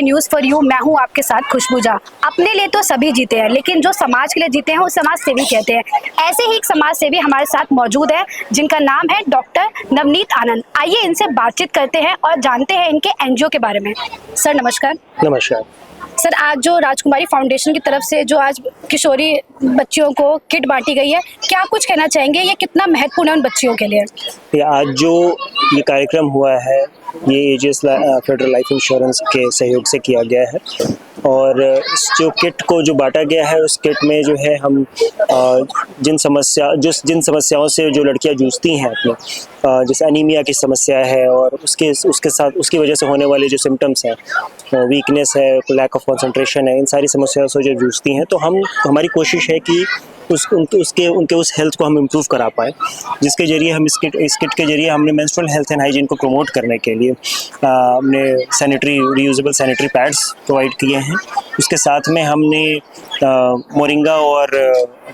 News for you. मैं हूँ आपके साथ खुशबू झा। अपने लिए तो सभी जीते हैं, लेकिन जो समाज के लिए जीते हैं वो समाज सेवी कहते हैं। ऐसे ही एक समाज सेवी हमारे साथ मौजूद है जिनका नाम है डॉक्टर नवनीत आनंद। आइए इनसे बातचीत करते हैं और जानते हैं इनके एनजीओ के बारे में। सर नमस्कार। नमस्कार सर, आज जो राजकुमारी फाउंडेशन की तरफ से जो आज किशोरी बच्चियों को किट बांटी गई है, क्या कुछ कहना चाहेंगे? ये कितना महत्वपूर्ण है उन बच्चियों के लिए? आज जो ये कार्यक्रम हुआ है ये एजिस फेडरल लाइफ इंश्योरेंस के सहयोग से किया गया है और इस जो किट को जो बांटा गया है उस किट में जो है हम जिन समस्याओं से जो लड़कियां जूझती हैं अपने, जैसे एनीमिया की समस्या है और उसके साथ उसकी वजह से होने वाले जो सिम्टम्स हैं, वीकनेस है, लैक ऑफ कंसंट्रेशन है, इन सारी समस्याओं से जो जूझती हैं, तो हमारी कोशिश है कि उनके उस हेल्थ को हम इम्प्रूव करा पाए, जिसके जरिए हम इस किट के जरिए हमने मेंस्ट्रुअल हेल्थ एंड हाइजीन को प्रमोट करने के लिए हमने रीयूजेबल सैनिटरी पैड्स प्रोवाइड किए हैं। उसके साथ में हमने मोरिंगा और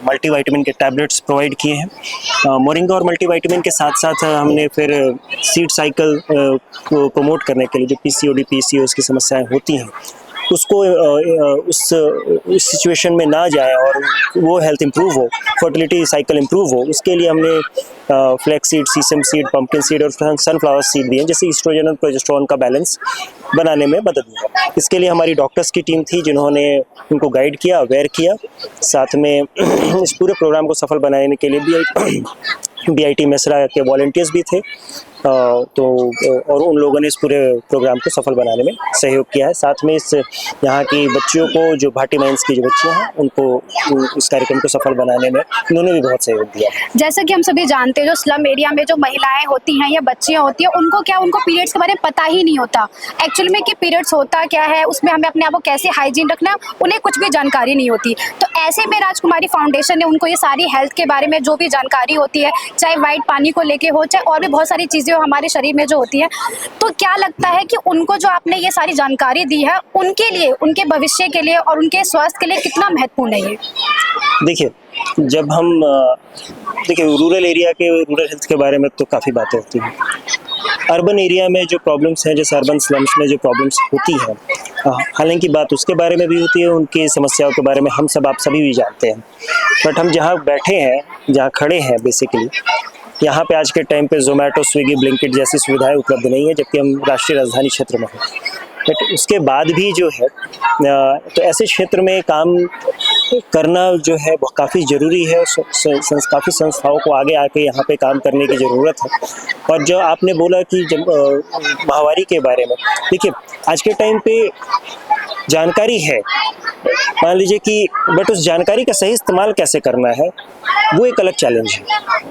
मल्टीविटामिन के टैबलेट्स प्रोवाइड किए हैं। मोरिंगा और मल्टीविटामिन के साथ साथ हमने फिर सीड साइकिल को प्रमोट करने के लिए जो पीसीओडी पीसीओएस की समस्याएं होती हैं उसको उस सिचुएशन में ना जाए और वो हेल्थ इंप्रूव हो, फर्टिलिटी साइकिल इंप्रूव हो, उसके लिए हमने फ्लैक्स सीड, सीसम सीड, पंपकिन सीड और सनफ्लावर सीड दिए, जैसे ईस्ट्रोजन और प्रोजेस्टेरोन का बैलेंस बनाने में मदद मिला। इसके लिए हमारी डॉक्टर्स की टीम थी जिन्होंने उनको गाइड किया, अवेयर किया। साथ में इस पूरे प्रोग्राम को सफल बनाने के लिए BIT मेसरा के वॉलंटियर्स भी थे, तो और उन लोगों ने इस पूरे प्रोग्राम को सफल बनाने में सहयोग किया है। साथ में इस यहाँ की बच्चियों को, जो भाटी माइंस की जो बच्चियाँ हैं, उनको इस कार्यक्रम को सफल बनाने में उन्होंने भी बहुत सहयोग दिया। जैसा कि हम सभी जानते हैं, जो स्लम एरिया में जो महिलाएं होती हैं या बच्चियां होती हैं, उनको पीरियड्स के बारे में पता ही नहीं होता एक्चुअली में कि पीरियड्स होता क्या है, उसमें हमें अपने आप को कैसे हाइजीन रखना, उन्हें कुछ भी जानकारी नहीं होती। तो ऐसे में राजकुमारी फाउंडेशन ने उनको ये सारी हेल्थ के बारे में जो भी जानकारी होती है, चाहे वाइट पानी को लेके हो, चाहे और भी बहुत सारी चीज़ें हमारे शरीर में जो होती है, तो क्या लगता है कि उनको जो आपने ये सारी जानकारी दी है, उनके लिए, उनके भविष्य के लिए और उनके स्वास्थ्य के लिए कितना महत्वपूर्ण है ये? देखिए, जब हम रूरल हेल्थ के बारे में तो काफ़ी बातें होती हैं। अर्बन एरिया में जो प्रॉब्लम्स हैं, जैसे अर्बन स्लम्स में जो प्रॉब्लम्स होती हैं, हालांकि बात उसके बारे में भी होती है, उनकी समस्याओं के बारे में आप सभी भी जानते हैं। बट हम जहाँ बैठे हैं, जहाँ खड़े हैं, बेसिकली यहाँ पे आज के टाइम पे जोमेटो, स्विगी, ब्लिंकिट जैसी सुविधाएं उपलब्ध नहीं है, जबकि हम राष्ट्रीय राजधानी क्षेत्र में हैं। बट उसके बाद भी जो है, तो ऐसे क्षेत्र में काम करना जो है वो काफ़ी ज़रूरी है। काफ़ी संस्थाओं को आगे आके यहाँ पे काम करने की ज़रूरत है। और जो आपने बोला कि जब माहवारी के बारे में, देखिए आज के टाइम पे जानकारी है, मान लीजिए कि, बट उस जानकारी का सही इस्तेमाल कैसे करना है वो एक अलग चैलेंज है।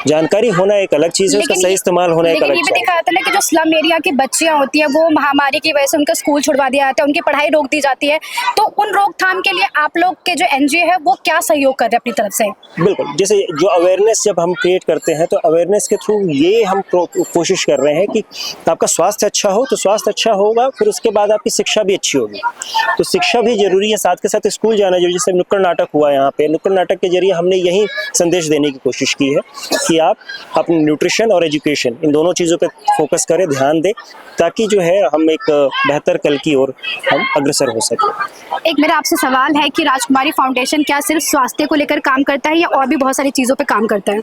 जानकारी होना एक अलग चीज़ है, उसका सही इस्तेमाल होना एक अलग चीज़ है। देखा जाता है ना कि जो स्लम एरिया की बच्चियां होती हैं, वो महामारी की वजह से उनका स्कूल छुड़वा दिया जाता है, उनकी पढ़ाई रोक दी जाती है, तो उन रोकथाम के लिए आप लोग के जो एनजीओ है वो क्या सहयोग कर रहे हैं अपनी तरफ से? बिल्कुल, जैसे जो अवेयरनेस जब हम क्रिएट करते हैं, तो अवेयरनेस के थ्रू ये हम कोशिश कर रहे हैं कि आपका स्वास्थ्य अच्छा हो, तो स्वास्थ्य अच्छा होगा, फिर उसके बाद आपकी शिक्षा भी अच्छी होगी। तो शिक्षा भी जरूरी है, साथ के साथ स्कूल जाना जरूरी। जैसे नुक्कड़ नाटक हुआ यहाँ पे, नुक्कड़ नाटक के जरिए हमने यही संदेश देने की कोशिश की है कि आप अपने न्यूट्रिशन और एजुकेशन, इन दोनों चीज़ों पे फोकस करें, ध्यान दें, ताकि जो है हम एक बेहतर कल की ओर हम अग्रसर हो सकें। एक मेरा आपसे सवाल है कि राजकुमारी फाउंडेशन क्या सिर्फ स्वास्थ्य को लेकर काम करता है या और भी बहुत सारी चीज़ों पे काम करता है?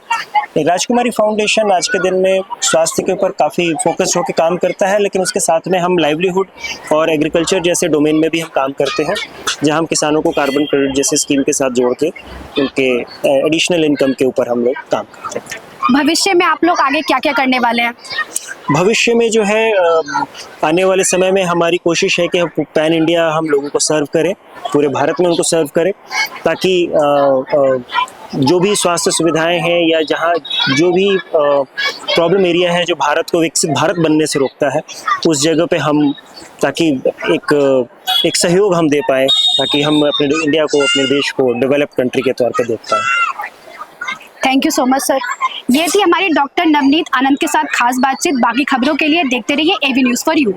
राजकुमारी फाउंडेशन आज के दिन में स्वास्थ्य के ऊपर काफ़ी फोकस होकर काम करता है, लेकिन उसके साथ में हम लाइवलीहुड और एग्रीकल्चर जैसे डोमेन में भी हम काम करते हैं, जहां हम किसानों को कार्बन क्रेडिट जैसे स्कीम के साथ जोड़ के उनके एडिशनल इनकम के ऊपर हम लोग काम करते हैं। भविष्य में आप लोग आगे क्या क्या करने वाले हैं? भविष्य में जो है, आने वाले समय में हमारी कोशिश है कि हम पैन इंडिया हम लोगों को सर्व करें, पूरे भारत में उनको सर्व करें, ताकि जो भी स्वास्थ्य सुविधाएं हैं या जहाँ जो भी प्रॉब्लम एरिया है जो भारत को विकसित भारत बनने से रोकता है, उस जगह पे हम, ताकि एक सहयोग हम दे पाए, ताकि हम अपने इंडिया को, अपने देश को डेवलप कंट्री के तौर पर देख पाएँ। Thank you so much sir. ये थी हमारी डॉक्टर नवनीत आनंद के साथ खास बातचीत। बाकी खबरों के लिए देखते रहिए AV न्यूज़ फॉर यू।